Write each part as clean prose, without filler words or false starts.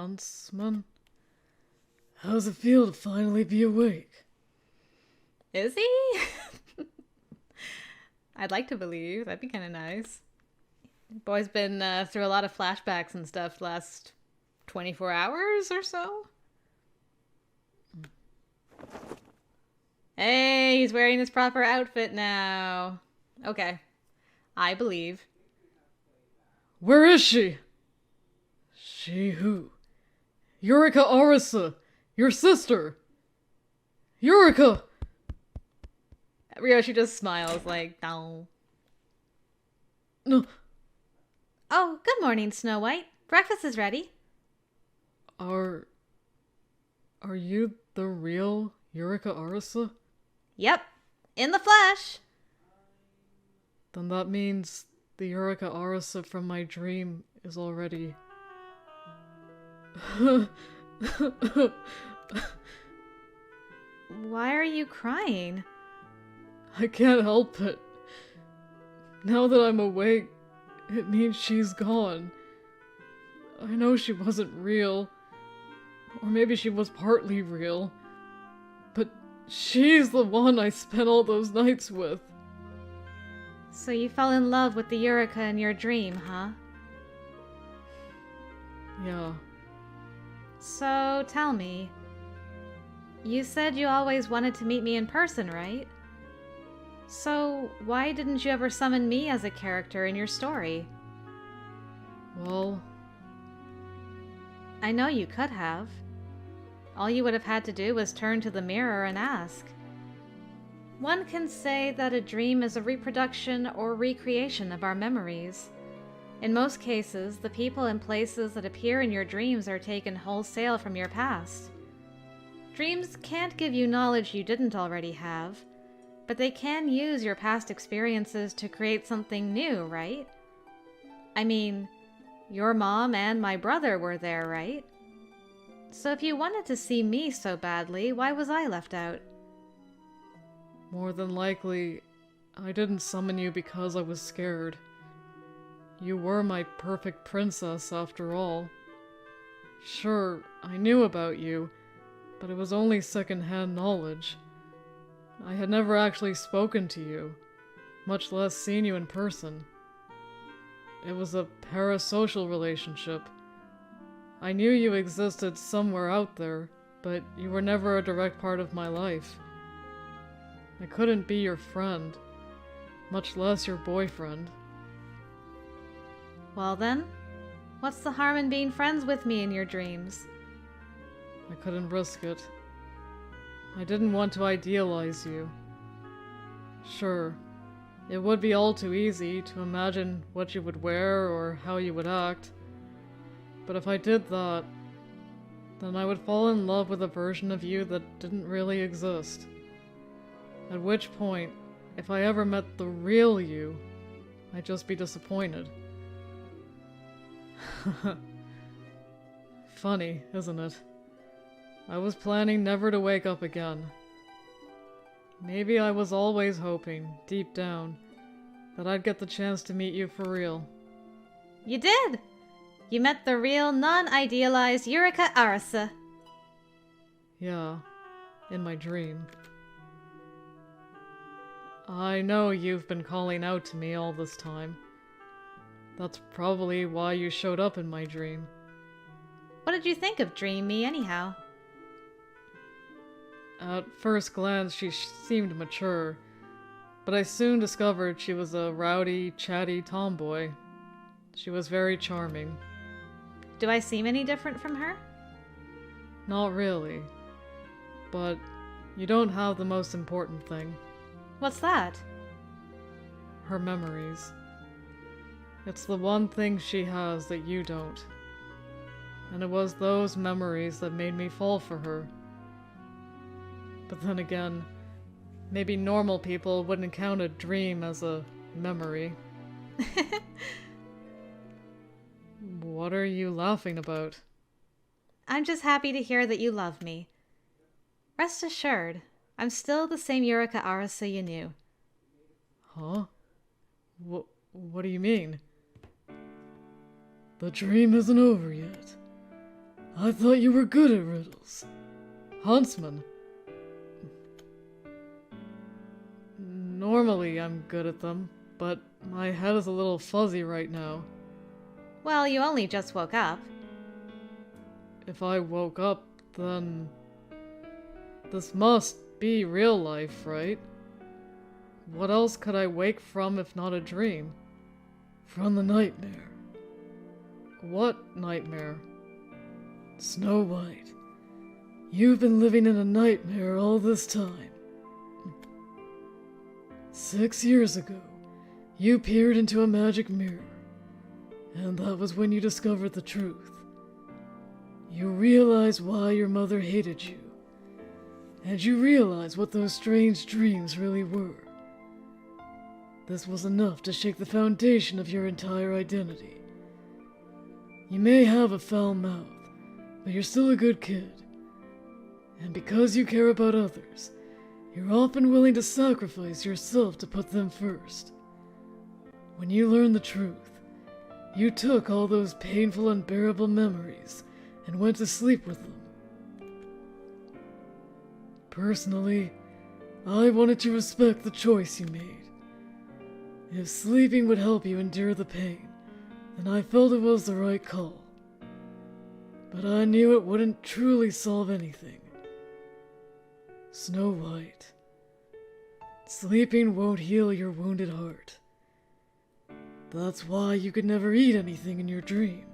huntsman? How does it feel to finally be awake? Is he? I'd like to believe. That'd be kind of nice. Boy's been through a lot of flashbacks and stuff the last 24 hours or so. Hey, he's wearing his proper outfit now. Okay. I believe. Where is she? She who? Eureka Arisu! Your sister! Eureka! Ryoshi just smiles like, no. No. Oh, good morning, Snow White. Breakfast is ready. Are you the real Eureka Arisu? Yep, in the flesh. Then that means the Eureka Arisu from my dream is already... Why are you crying? I can't help it. Now that I'm awake, it means she's gone. I know she wasn't real. Or maybe she was partly real. But she's the one I spent all those nights with. So you fell in love with the Eureka in your dream, huh? Yeah. So tell me, you said you always wanted to meet me in person, right? So why didn't you ever summon me as a character in your story? Well... I know you could have. All you would have had to do was turn to the mirror and ask. One can say that a dream is a reproduction or recreation of our memories. In most cases, the people and places that appear in your dreams are taken wholesale from your past. Dreams can't give you knowledge you didn't already have, but they can use your past experiences to create something new, right? I mean, your mom and my brother were there, right? So if you wanted to see me so badly, why was I left out? More than likely, I didn't summon you because I was scared. You were my perfect princess, after all. Sure, I knew about you, but it was only second-hand knowledge. I had never actually spoken to you, much less seen you in person. It was a parasocial relationship. I knew you existed somewhere out there, but you were never a direct part of my life. I couldn't be your friend, much less your boyfriend. Well then, what's the harm in being friends with me in your dreams? I couldn't risk it. I didn't want to idealize you. Sure, it would be all too easy to imagine what you would wear or how you would act. But if I did that, then I would fall in love with a version of you that didn't really exist. At which point, if I ever met the real you, I'd just be disappointed. Funny, isn't it? I was planning never to wake up again. Maybe I was always hoping, deep down, that I'd get the chance to meet you for real. You did! You met the real, non-idealized Eureka Arisu. Yeah, in my dream. I know you've been calling out to me all this time. That's probably why you showed up in my dream. What did you think of Dream Me, anyhow? At first glance, she seemed mature, but I soon discovered she was a rowdy, chatty tomboy. She was very charming. Do I seem any different from her? Not really. But you don't have the most important thing. What's that? Her memories. It's the one thing she has that you don't. And it was those memories that made me fall for her. But then again, maybe normal people wouldn't count a dream as a memory. What are you laughing about? I'm just happy to hear that you love me. Rest assured, I'm still the same Eureka Arisu you knew. Huh? What do you mean? The dream isn't over yet. I thought you were good at riddles. Huntsman. Normally I'm good at them, but my head is a little fuzzy right now. Well, you only just woke up. If I woke up, then... this must be real life, right? What else could I wake from if not a dream? From the nightmare. What nightmare? Snow White, you've been living in a nightmare all this time. 6 years ago, you peered into a magic mirror, and that was when you discovered the truth. You realized why your mother hated you, and you realized what those strange dreams really were. This was enough to shake the foundation of your entire identity. You may have a foul mouth, but you're still a good kid. And because you care about others, you're often willing to sacrifice yourself to put them first. When you learned the truth, you took all those painful, unbearable memories and went to sleep with them. Personally, I wanted to respect the choice you made. If sleeping would help you endure the pain, then I felt it was the right call. But I knew it wouldn't truly solve anything. Snow White, sleeping won't heal your wounded heart. That's why you could never eat anything in your dream.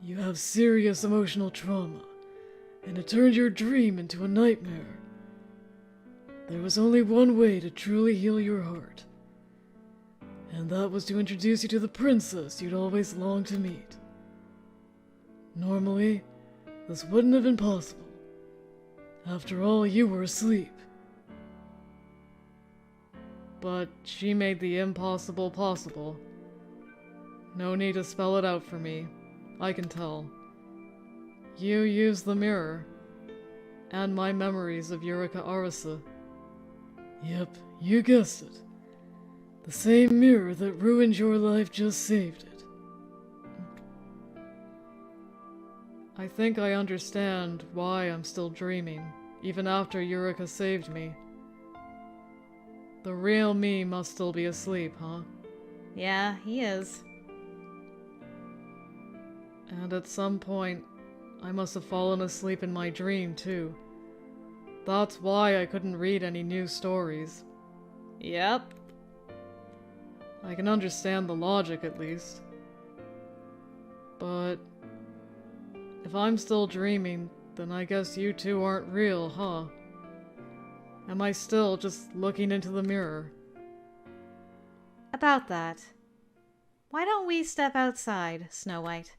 You have serious emotional trauma, and it turned your dream into a nightmare. There was only one way to truly heal your heart, and that was to introduce you to the princess you'd always longed to meet. Normally, this wouldn't have been possible. After all, you were asleep. But she made the impossible possible. No need to spell it out for me. I can tell. You used the mirror, and my memories of Eureka Arisu. Yep, you guessed it. The same mirror that ruined your life just saved it. I think I understand why I'm still dreaming, even after Eureka saved me. The real me must still be asleep, huh? Yeah, he is. And at some point, I must have fallen asleep in my dream, too. That's why I couldn't read any new stories. Yep. I can understand the logic, at least. But if I'm still dreaming, then I guess you two aren't real, huh? Am I still just looking into the mirror? About that. Why don't we step outside, Snow White?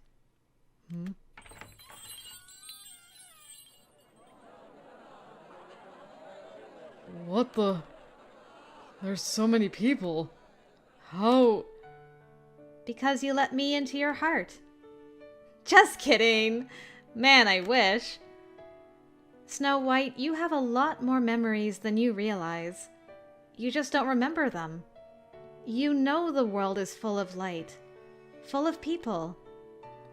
What the? There's so many people. How? Because you let me into your heart. Just kidding! Man, I wish. Snow White, you have a lot more memories than you realize. You just don't remember them. You know the world is full of light, full of people.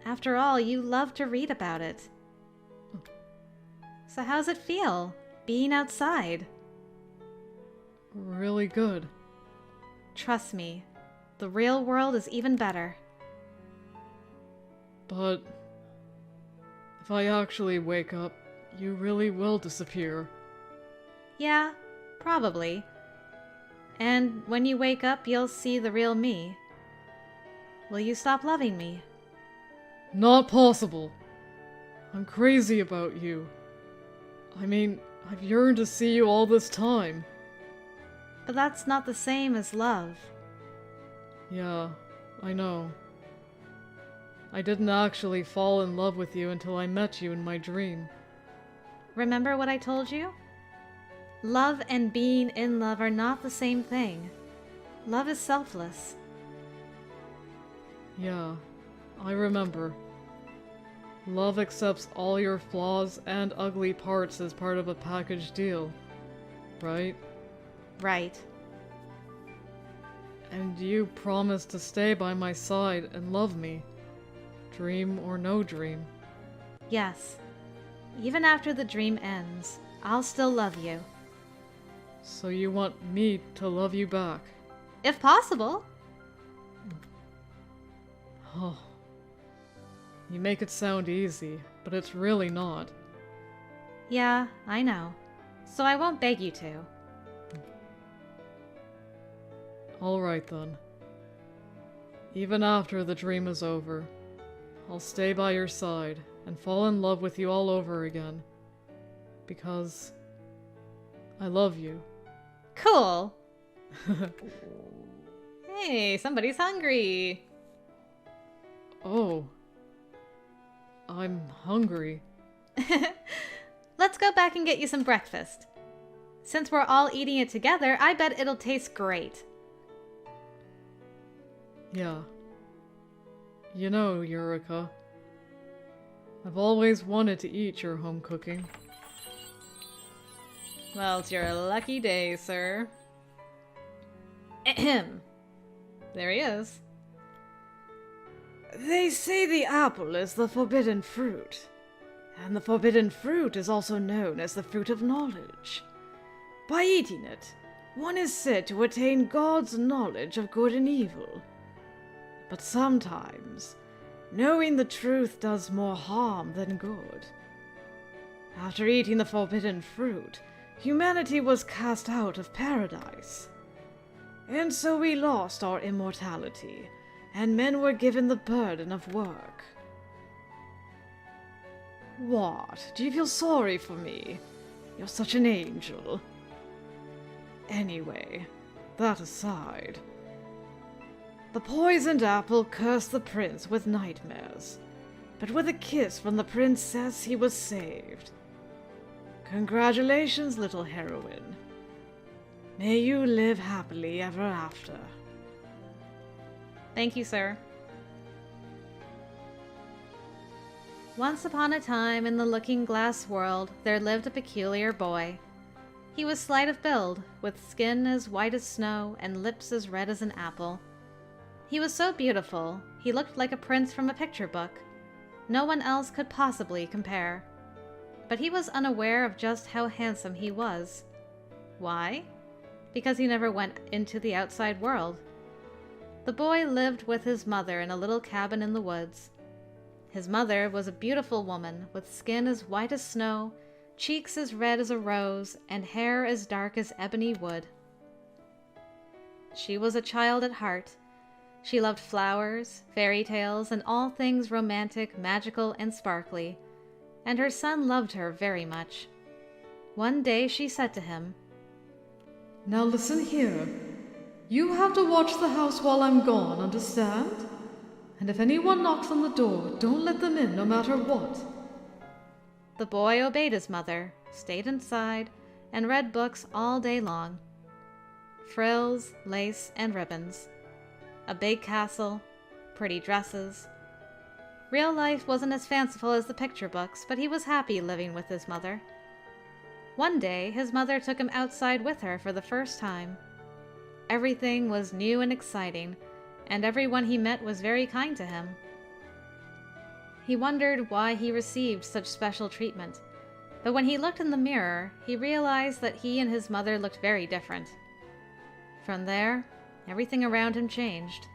After all, you love to read about it. So how's it feel, being outside? Really good. Trust me, the real world is even better. But if I actually wake up, you really will disappear. Yeah, probably. And when you wake up, you'll see the real me. Will you stop loving me? Not possible. I'm crazy about you. I mean, I've yearned to see you all this time. But that's not the same as love. Yeah, I know. I didn't actually fall in love with you until I met you in my dream. Remember what I told you? Love and being in love are not the same thing. Love is selfless. Yeah, I remember. Love accepts all your flaws and ugly parts as part of a package deal, right? Right. And you promised to stay by my side and love me, dream or no dream. Yes. Even after the dream ends, I'll still love you. So you want me to love you back? If possible. Oh. You make it sound easy, but it's really not. Yeah, I know. So I won't beg you to. Alright then. Even after the dream is over, I'll stay by your side and fall in love with you all over again. Because I love you. Cool. Hey, somebody's hungry. Oh. I'm hungry. Let's go back and get you some breakfast. Since we're all eating it together, I bet it'll taste great. Yeah. You know, Eureka, I've always wanted to eat your home cooking. Well, it's your lucky day, sir. Ahem. There he is. They say the apple is the forbidden fruit, and the forbidden fruit is also known as the fruit of knowledge. By eating it, one is said to attain God's knowledge of good and evil. But sometimes, knowing the truth does more harm than good. After eating the forbidden fruit, humanity was cast out of paradise. And so we lost our immortality, and men were given the burden of work. What? Do you feel sorry for me? You're such an angel. Anyway, that aside, the poisoned apple cursed the prince with nightmares, but with a kiss from the princess he was saved. Congratulations, little heroine. May you live happily ever after. Thank you, sir. Once upon a time in the looking-glass world, there lived a peculiar boy. He was slight of build, with skin as white as snow and lips as red as an apple. He was so beautiful, he looked like a prince from a picture book. No one else could possibly compare. But he was unaware of just how handsome he was. Why? Because he never went into the outside world. The boy lived with his mother in a little cabin in the woods. His mother was a beautiful woman with skin as white as snow, cheeks as red as a rose, and hair as dark as ebony wood. She was a child at heart. She loved flowers, fairy tales, and all things romantic, magical, and sparkly, and her son loved her very much. One day she said to him, Now listen here. You have to watch the house while I'm gone, understand? And if anyone knocks on the door, don't let them in no matter what. The boy obeyed his mother, stayed inside, and read books all day long. Frills, lace, and ribbons. A big castle, pretty dresses. Real life wasn't as fanciful as the picture books, but he was happy living with his mother. One day, his mother took him outside with her for the first time. Everything was new and exciting, and everyone he met was very kind to him. He wondered why he received such special treatment, but when he looked in the mirror, he realized that he and his mother looked very different. From there, everything around him changed.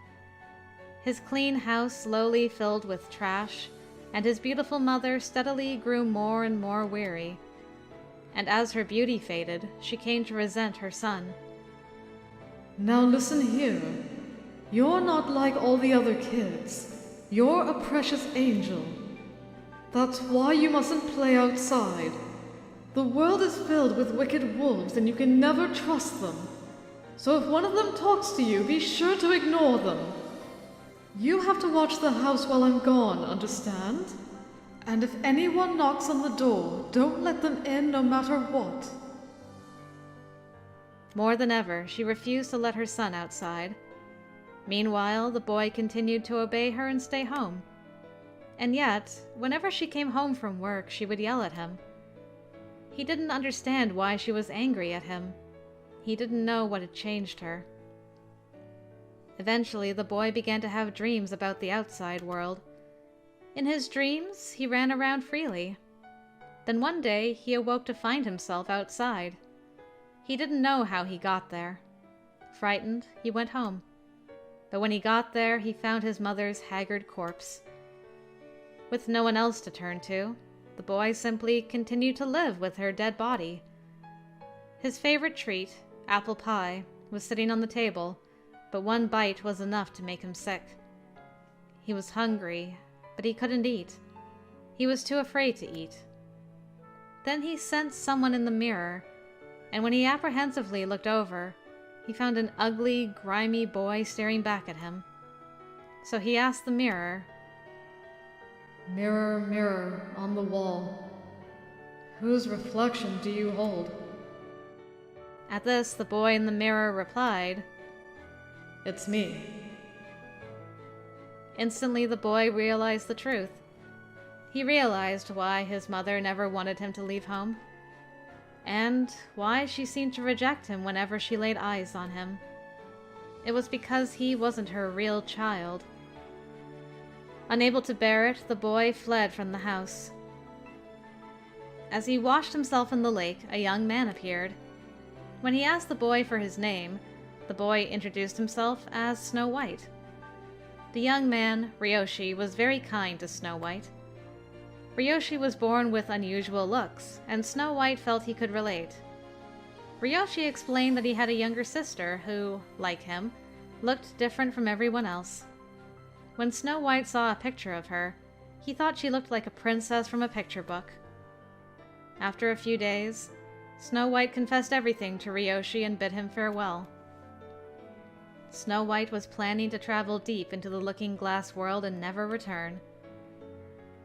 His clean house slowly filled with trash, and his beautiful mother steadily grew more and more weary. And as her beauty faded, she came to resent her son. Now listen here. You're not like all the other kids. You're a precious angel. That's why you mustn't play outside. The world is filled with wicked wolves and you can never trust them. So if one of them talks to you, be sure to ignore them. You have to watch the house while I'm gone, understand? And if anyone knocks on the door, don't let them in no matter what. More than ever, she refused to let her son outside. Meanwhile, the boy continued to obey her and stay home. And yet, whenever she came home from work, she would yell at him. He didn't understand why she was angry at him. He didn't know what had changed her. Eventually, the boy began to have dreams about the outside world. In his dreams, he ran around freely. Then one day, he awoke to find himself outside. He didn't know how he got there. Frightened, he went home. But when he got there, he found his mother's haggard corpse. With no one else to turn to, the boy simply continued to live with her dead body. His favorite treat, apple pie, was sitting on the table, but one bite was enough to make him sick. He was hungry, but he couldn't eat. He was too afraid to eat. Then he sensed someone in the mirror, and when he apprehensively looked over, he found an ugly, grimy boy staring back at him. So he asked the mirror, "Mirror, mirror on the wall, whose reflection do you hold?" At this, the boy in the mirror replied, "It's me." Instantly, the boy realized the truth. He realized why his mother never wanted him to leave home, and why she seemed to reject him whenever she laid eyes on him. It was because he wasn't her real child. Unable to bear it, the boy fled from the house. As he washed himself in the lake, a young man appeared. When he asked the boy for his name, the boy introduced himself as Snow White. The young man, Ryoshi, was very kind to Snow White. Ryoshi was born with unusual looks, and Snow White felt he could relate. Ryoshi explained that he had a younger sister who, like him, looked different from everyone else. When Snow White saw a picture of her, he thought she looked like a princess from a picture book. After a few days, Snow White confessed everything to Ryoshi and bid him farewell. Snow White was planning to travel deep into the looking-glass world and never return.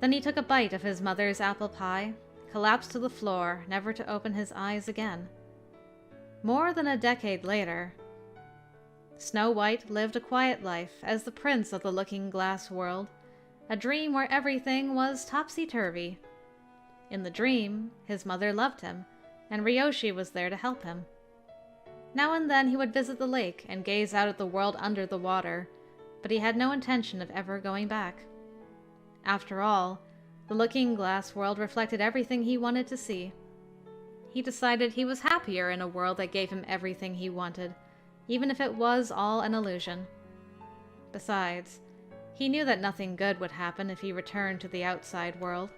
Then he took a bite of his mother's apple pie, collapsed to the floor, never to open his eyes again. More than a decade later, Snow White lived a quiet life as the prince of the looking-glass world, a dream where everything was topsy-turvy. In the dream, his mother loved him, and Ryoshi was there to help him. Now and then he would visit the lake and gaze out at the world under the water, but he had no intention of ever going back. After all, the looking-glass world reflected everything he wanted to see. He decided he was happier in a world that gave him everything he wanted, even if it was all an illusion. Besides, he knew that nothing good would happen if he returned to the outside world.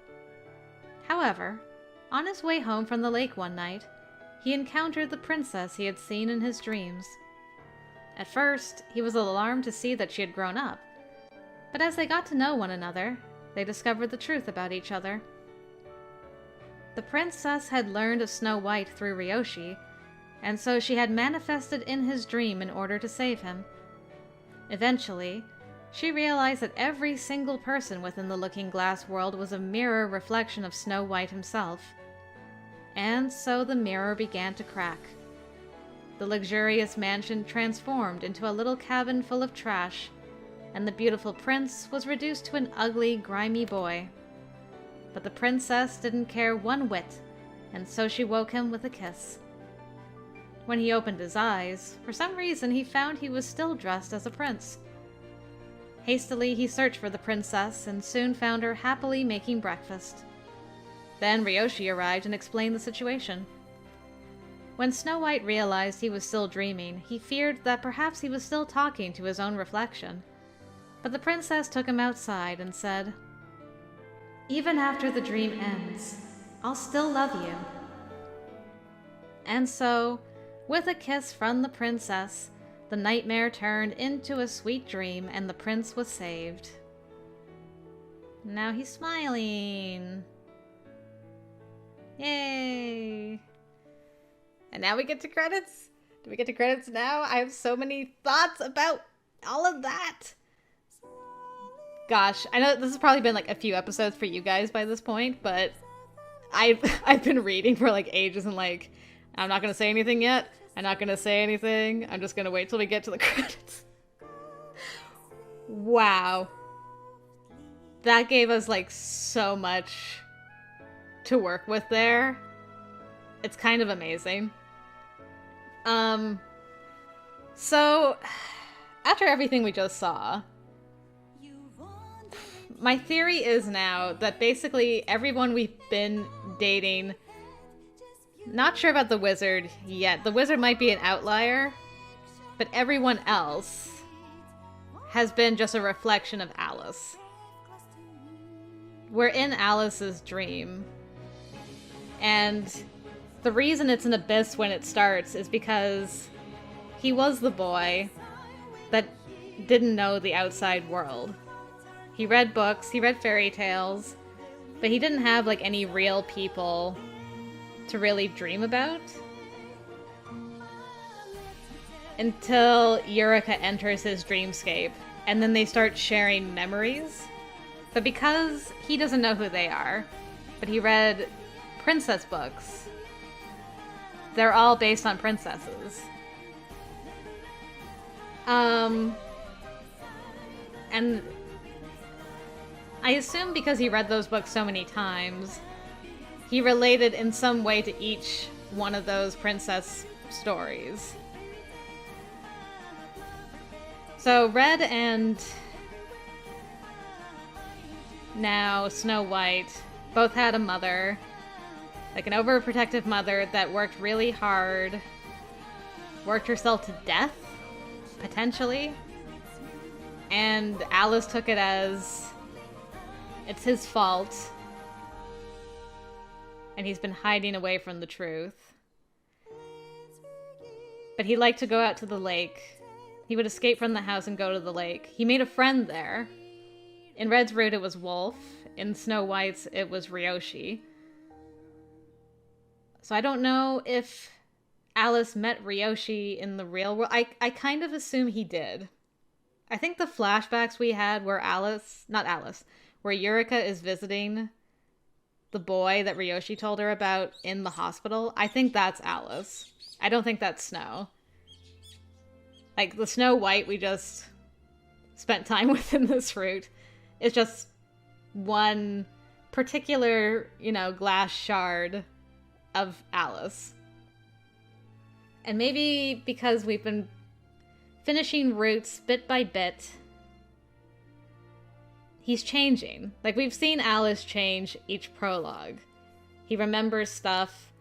However, on his way home from the lake one night, he encountered the princess he had seen in his dreams. At first, he was alarmed to see that she had grown up, but as they got to know one another, they discovered the truth about each other. The princess had learned of Snow White through Ryoshi, and so she had manifested in his dream in order to save him. Eventually, she realized that every single person within the looking-glass world was a mirror reflection of Snow White himself. And so the mirror began to crack. The luxurious mansion transformed into a little cabin full of trash, and the beautiful prince was reduced to an ugly, grimy boy. But the princess didn't care one whit, and so she woke him with a kiss. When he opened his eyes, for some reason he found he was still dressed as a prince. Hastily, he searched for the princess and soon found her happily making breakfast. Then Ryoshi arrived and explained the situation. When Snow White realized he was still dreaming, he feared that perhaps he was still talking to his own reflection. But the princess took him outside and said, "Even after the dream ends, I'll still love you." And so, with a kiss from the princess, the nightmare turned into a sweet dream and the prince was saved. Now he's smiling. Yay! And now we get to credits. Do we get to credits now? I have so many thoughts about all of that. Gosh, I know this has probably been like a few episodes for you guys by this point, but I've been reading for like ages and like, I'm not gonna say anything yet. I'm not gonna say anything. I'm just gonna wait till we get to the credits. Wow. That gave us like so much to work with there. It's kind of amazing. So after everything we just saw, my theory is now that basically everyone we've been dating, not sure about the wizard yet. The wizard might be an outlier, but everyone else has been just a reflection of Alice. We're in Alice's dream. And the reason it's an abyss when it starts is because he was the boy that didn't know the outside world. He read books, he read fairy tales, but he didn't have like any real people to really dream about. Until Eureka enters his dreamscape, and then they start sharing memories. But because he doesn't know who they are, but he read princess books, they're all based on princesses. And I assume because he read those books so many times, he related in some way to each one of those princess stories. So Red and now Snow White both had a mother, like an overprotective mother that worked really hard, worked herself to death, potentially. And Alice took it as it's his fault, and he's been hiding away from the truth. But he liked to go out to the lake. He would escape from the house and go to the lake. He made a friend there. In Red's route, it was Wolf. In Snow White's, it was Ryoshi. So I don't know if Alice met Ryoshi in the real world. I kind of assume he did. I think the flashbacks we had where where Eureka is visiting the boy that Ryoshi told her about in the hospital. I think that's Alice. I don't think that's Snow. Like, the Snow White we just spent time with in this route is just one particular, glass shard of Alice. And maybe because we've been finishing routes bit by bit, he's changing. Like, we've seen Alice change each prologue. He remembers stuff.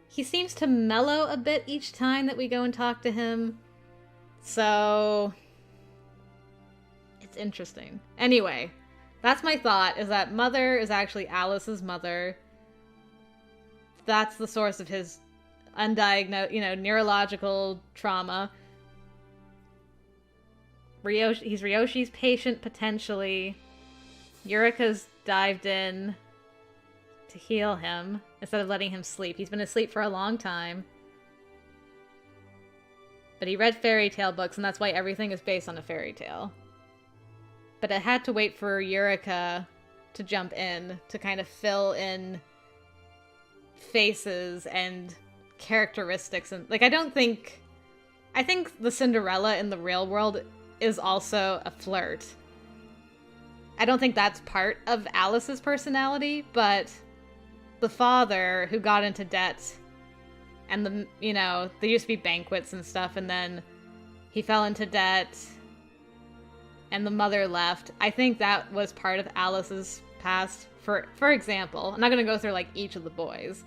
He seems to mellow a bit each time that we go and talk to him. So it's interesting. Anyway, that's my thought, is that Mother is actually Alice's mother. That's the source of his undiagnosed, neurological trauma. He's Ryoshi's patient, potentially. Eureka's dived in to heal him instead of letting him sleep. He's been asleep for a long time. But he read fairy tale books, and that's why everything is based on a fairy tale. But it had to wait for Eureka to jump in to kind of fill in faces and characteristics. And I think the Cinderella in the real world is also a flirt. I don't think that's part of Alice's personality, but the father who got into debt, and there used to be banquets and stuff, and then he fell into debt, and the mother left. I think that was part of Alice's past. For example, I'm not going to go through each of the boys,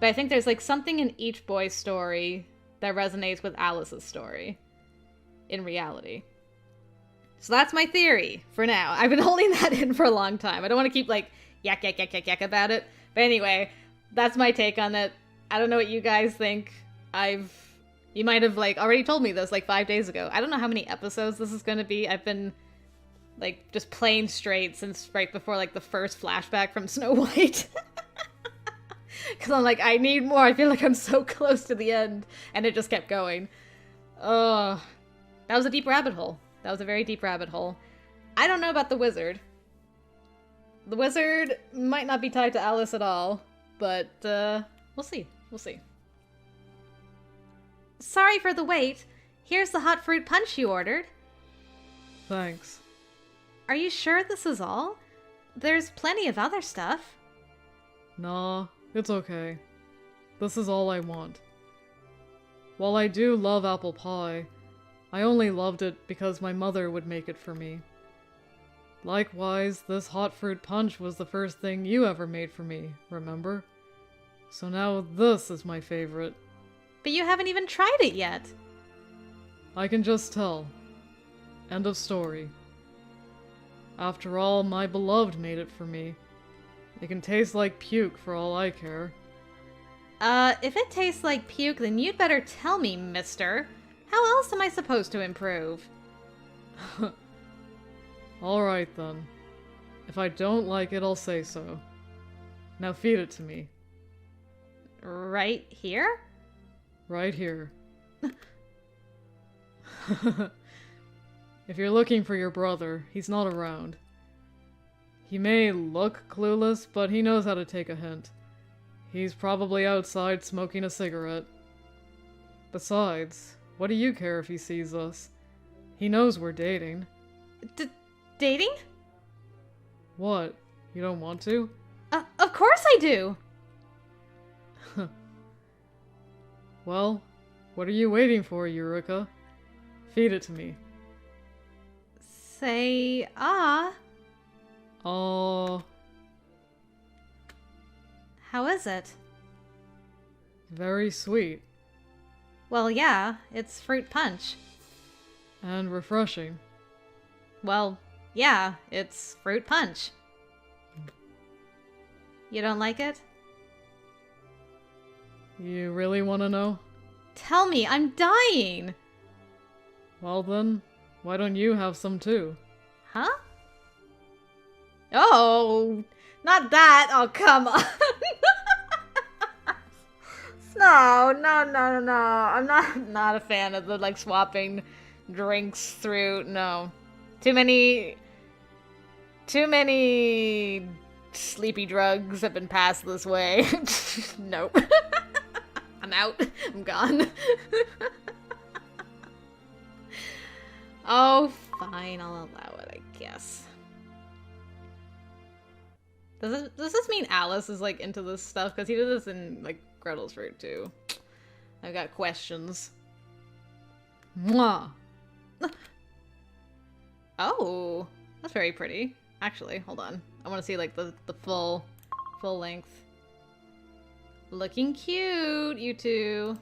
but I think there's something in each boy's story that resonates with Alice's story in reality. So that's my theory for now. I've been holding that in for a long time. I don't want to keep yak about it. But anyway, that's my take on it. I don't know what you guys think. You might have already told me this 5 days ago. I don't know how many episodes this is going to be. I've been just playing straight since right before the first flashback from Snow White. Because I'm I need more. I feel like I'm so close to the end. And it just kept going. Oh, that was a deep rabbit hole. That was a very deep rabbit hole. I don't know about the wizard. The wizard might not be tied to Alice at all. But, we'll see. We'll see. Sorry for the wait. Here's the hot fruit punch you ordered. Thanks. Are you sure this is all? There's plenty of other stuff. Nah, it's okay. This is all I want. While I do love apple pie, I only loved it because my mother would make it for me. Likewise, this hot fruit punch was the first thing you ever made for me, remember? So now this is my favorite. But you haven't even tried it yet. I can just tell. End of story. After all, my beloved made it for me. It can taste like puke for all I care. If it tastes like puke, then you'd better tell me, mister. How else am I supposed to improve? Alright then. If I don't like it, I'll say so. Now feed it to me. Right here? Right here. If you're looking for your brother, he's not around. He may look clueless, but he knows how to take a hint. He's probably outside smoking a cigarette. Besides, what do you care if he sees us? He knows we're dating. Dating? What? You don't want to? Of course I do! Well, what are you waiting for, Eureka? Feed it to me. Say, ah. Oh, How is it? very sweet. Well, yeah, it's fruit punch. And refreshing. Well, yeah, it's fruit punch. You don't like it? You really want to know? Tell me, I'm dying! Well then, why don't you have some too? Huh? Oh, not that! Oh, come on! No. I'm not a fan of the, like, swapping drinks through, no. Too many sleepy drugs have been passed this way. Nope. I'm out. I'm gone. Oh, fine. I'll allow it, I guess. Does this mean Alice is, like, into this stuff? Because he did this in, like, Gretel's fruit, too. I've got questions. Mwah! Oh, that's very pretty. Actually, hold on. I want to see, like, the full length. Looking cute, you two.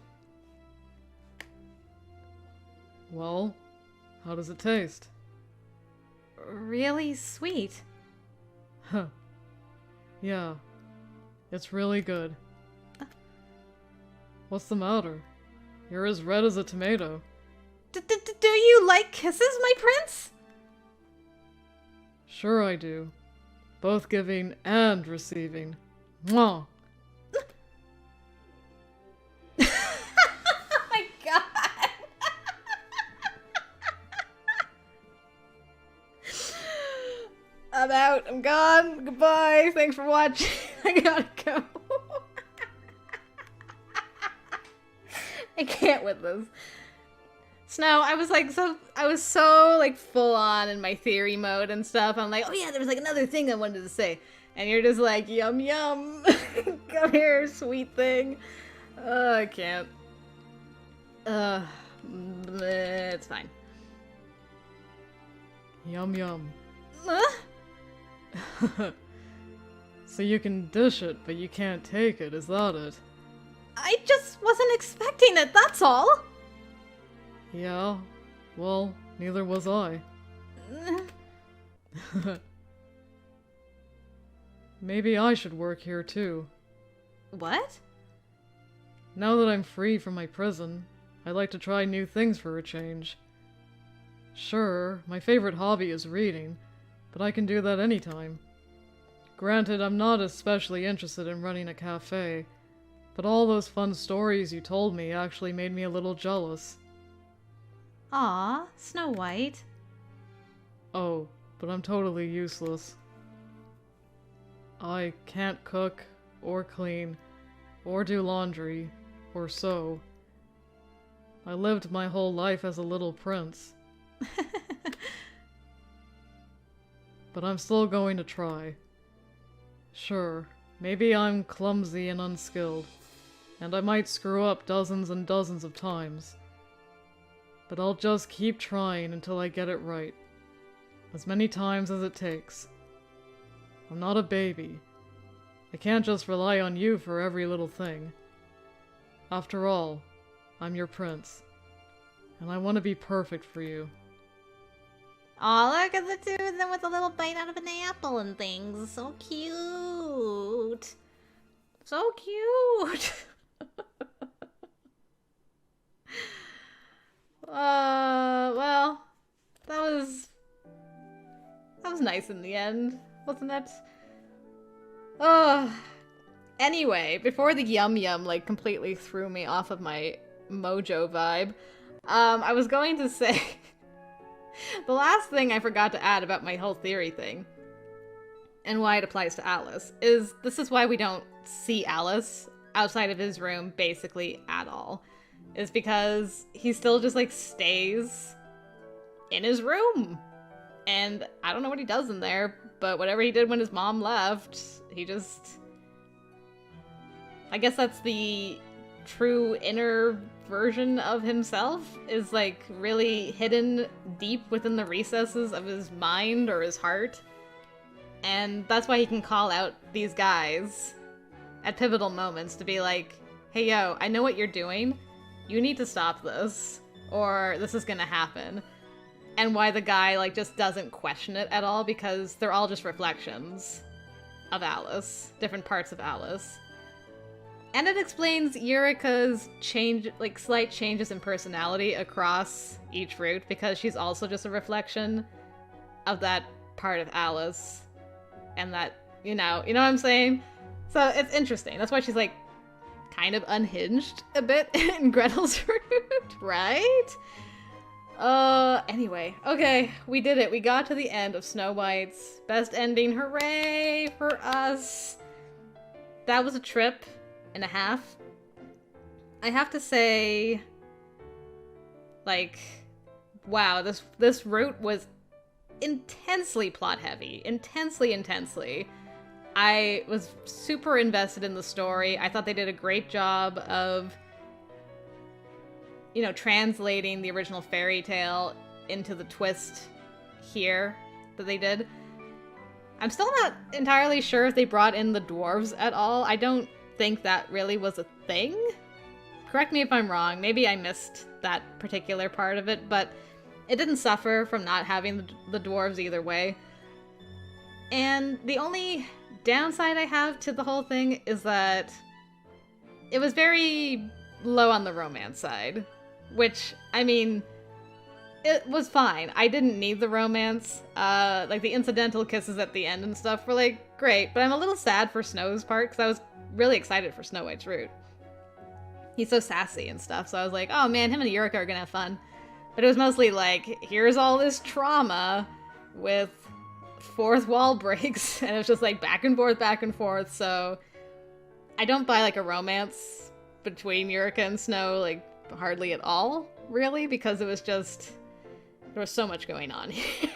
Well, how does it taste? Really sweet. Huh. Yeah, it's really good. What's the matter? You're as red as a tomato. Do you like kisses, my prince? Sure I do. Both giving and receiving. Mwah! Oh my god. I'm out. I'm gone. Goodbye. Thanks for watching. I gotta go. I can't with this. Snow, I was so like full on in my theory mode and stuff. I'm like, oh yeah, there was like another thing I wanted to say. And you're just like, yum yum. Come here, sweet thing. I can't. It's fine. Yum yum. So you can dish it, but you can't take it, is that it? I just wasn't expecting it, that's all. Yeah, well, neither was I. Maybe I should work here too. What? Now that I'm free from my prison, I'd like to try new things for a change. Sure, my favorite hobby is reading, but I can do that anytime. Granted, I'm not especially interested in running a cafe, but all those fun stories you told me actually made me a little jealous. Aw, Snow White. Oh, but I'm totally useless. I can't cook, or clean, or do laundry, or sew. I lived my whole life as a little prince. But I'm still going to try. Sure, maybe I'm clumsy and unskilled, and I might screw up dozens and dozens of times. But I'll just keep trying until I get it right. As many times as it takes. I'm not a baby. I can't just rely on you for every little thing. After all, I'm your prince. And I want to be perfect for you. Oh, look at the two of them with a little bite out of an apple and things. So cute. So cute. Well, that was nice in the end, wasn't it? Anyway, before the yum yum like completely threw me off of my mojo vibe, I was going to say the last thing I forgot to add about my whole theory thing and why it applies to Alice is this is why we don't see Alice outside of his room basically at all. Is because he still just like stays in his room. And I don't know what he does in there, but whatever he did when his mom left, he just... I guess that's the true inner version of himself, is like really hidden deep within the recesses of his mind or his heart. And that's why he can call out these guys at pivotal moments to be like, hey yo, I know what you're doing. You need to stop this, or this is gonna happen. And why the guy, like, just doesn't question it at all, because they're all just reflections of Alice. Different parts of Alice. And it explains Eureka's slight changes in personality across each route, because she's also just a reflection of that part of Alice. And that, you know what I'm saying? So it's interesting. That's why she's, like, kind of unhinged a bit in Gretel's route, right? Anyway, okay, we did it. We got to the end of Snow White's best ending. Hooray for us! That was a trip and a half. I have to say, like, wow, this route was intensely plot heavy. Intensely. I was super invested in the story. I thought they did a great job of, translating the original fairy tale into the twist here that they did. I'm still not entirely sure if they brought in the dwarves at all. I don't think that really was a thing. Correct me if I'm wrong. Maybe I missed that particular part of it, but it didn't suffer from not having the dwarves either way. And the only downside I have to the whole thing is that it was very low on the romance side, which, I mean, it was fine. I didn't need the romance. Like, the incidental kisses at the end and stuff were, like, great, but I'm a little sad for Snow's part, because I was really excited for Snow White's route. He's so sassy and stuff, so I was like, oh man, him and Eureka are gonna have fun. But it was mostly like, here's all this trauma with fourth wall breaks, and it was just like back and forth, so I don't buy like a romance between Eureka and Snow, like hardly at all, really, because it was just, there was so much going on here.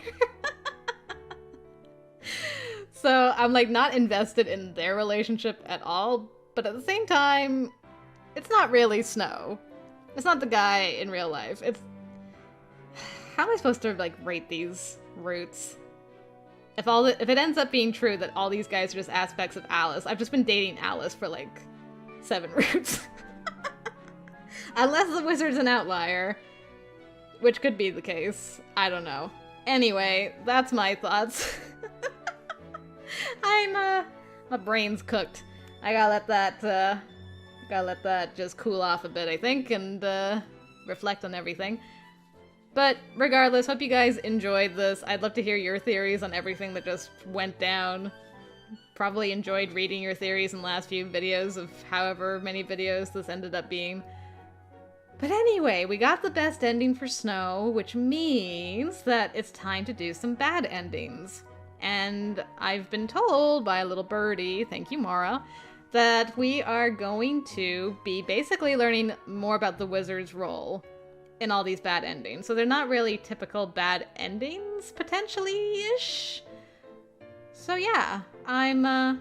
So I'm like not invested in their relationship at all, but at the same time, it's not really Snow. It's not the guy in real life. It's, how am I supposed to like rate these routes? If it ends up being true that all these guys are just aspects of Alice, I've just been dating Alice for like 7 routes. Unless the wizard's an outlier, which could be the case. I don't know. Anyway, that's my thoughts. My brain's cooked. I gotta let that just cool off a bit, I think, and reflect on everything. But regardless, hope you guys enjoyed this. I'd love to hear your theories on everything that just went down. Probably enjoyed reading your theories in the last few videos of however many videos this ended up being. But anyway, we got the best ending for Snow, which means that it's time to do some bad endings. And I've been told by a little birdie, thank you Mara, that we are going to be basically learning more about the wizard's role in all these bad endings. So they're not really typical bad endings, potentially-ish. So yeah, I'm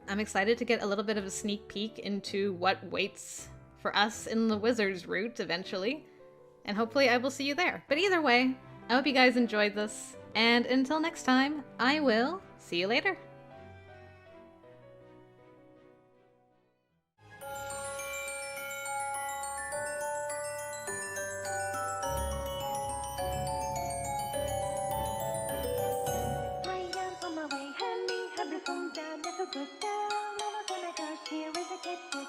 excited to get a little bit of a sneak peek into what waits for us in the wizard's route eventually. And hopefully I will see you there. But either way, I hope you guys enjoyed this. And until next time, I will see you later. On my way, honey, have your phone down, never put down. Never gonna crash, here is a kid with